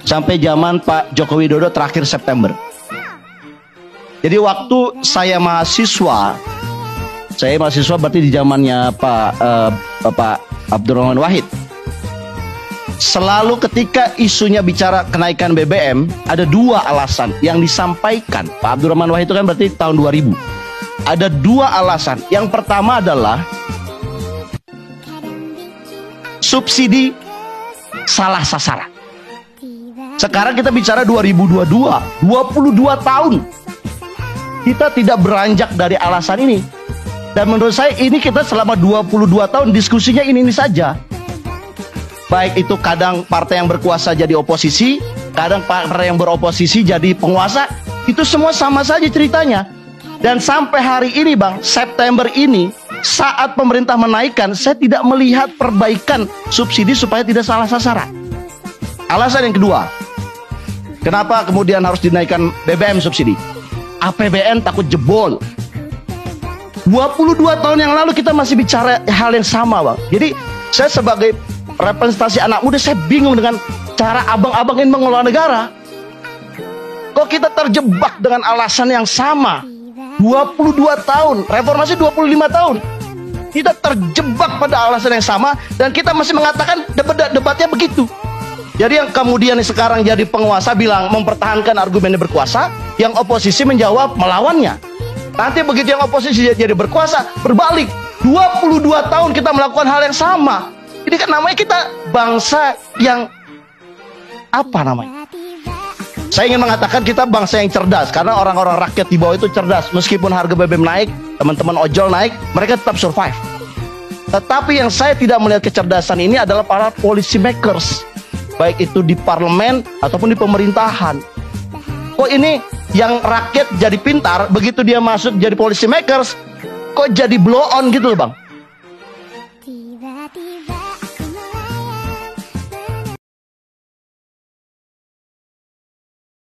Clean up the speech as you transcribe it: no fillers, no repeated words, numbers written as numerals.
sampai zaman Pak Joko Widodo terakhir September. Jadi waktu saya mahasiswa berarti di zamannya Pak Abdurrahman Wahid. Selalu ketika isunya bicara kenaikan BBM, ada dua alasan yang disampaikan. Pak Abdurrahman Wahid itu kan berarti tahun 2000. Ada dua alasan. Yang pertama adalah subsidi salah sasaran. Sekarang kita bicara 2022, 22 tahun. Kita tidak beranjak dari alasan ini. Dan menurut saya ini kita selama 22 tahun diskusinya ini saja. Baik itu kadang partai yang berkuasa jadi oposisi, kadang partai yang beroposisi jadi penguasa. Itu semua sama saja ceritanya. Dan sampai hari ini Bang, September ini, saat pemerintah menaikkan, saya tidak melihat perbaikan subsidi supaya tidak salah sasaran. Alasan yang kedua, kenapa kemudian harus dinaikkan BBM subsidi? APBN takut jebol. 22 tahun yang lalu kita masih bicara hal yang sama Bang. Jadi saya sebagai representasi anak muda, saya bingung dengan cara abang-abang ingin mengelola negara. Kok kita terjebak dengan alasan yang sama? 22 tahun, reformasi 25 tahun. Kita terjebak pada alasan yang sama dan kita masih mengatakan debatnya begitu. Jadi yang kemudian sekarang jadi penguasa bilang mempertahankan argumennya berkuasa, yang oposisi menjawab melawannya. Nanti begitu yang oposisi jadi berkuasa, berbalik. 22 tahun kita melakukan hal yang sama. Ini kan namanya kita bangsa yang apa namanya? Saya ingin mengatakan kita bangsa yang cerdas, karena orang-orang rakyat di bawah itu cerdas. Meskipun harga BBM naik, teman-teman ojol naik, mereka tetap survive. Tetapi yang saya tidak melihat kecerdasan ini adalah para policy makers, baik itu di parlemen ataupun di pemerintahan. Kok ini yang rakyat jadi pintar, begitu dia masuk jadi policy makers, kok jadi blow on gitu loh Bang.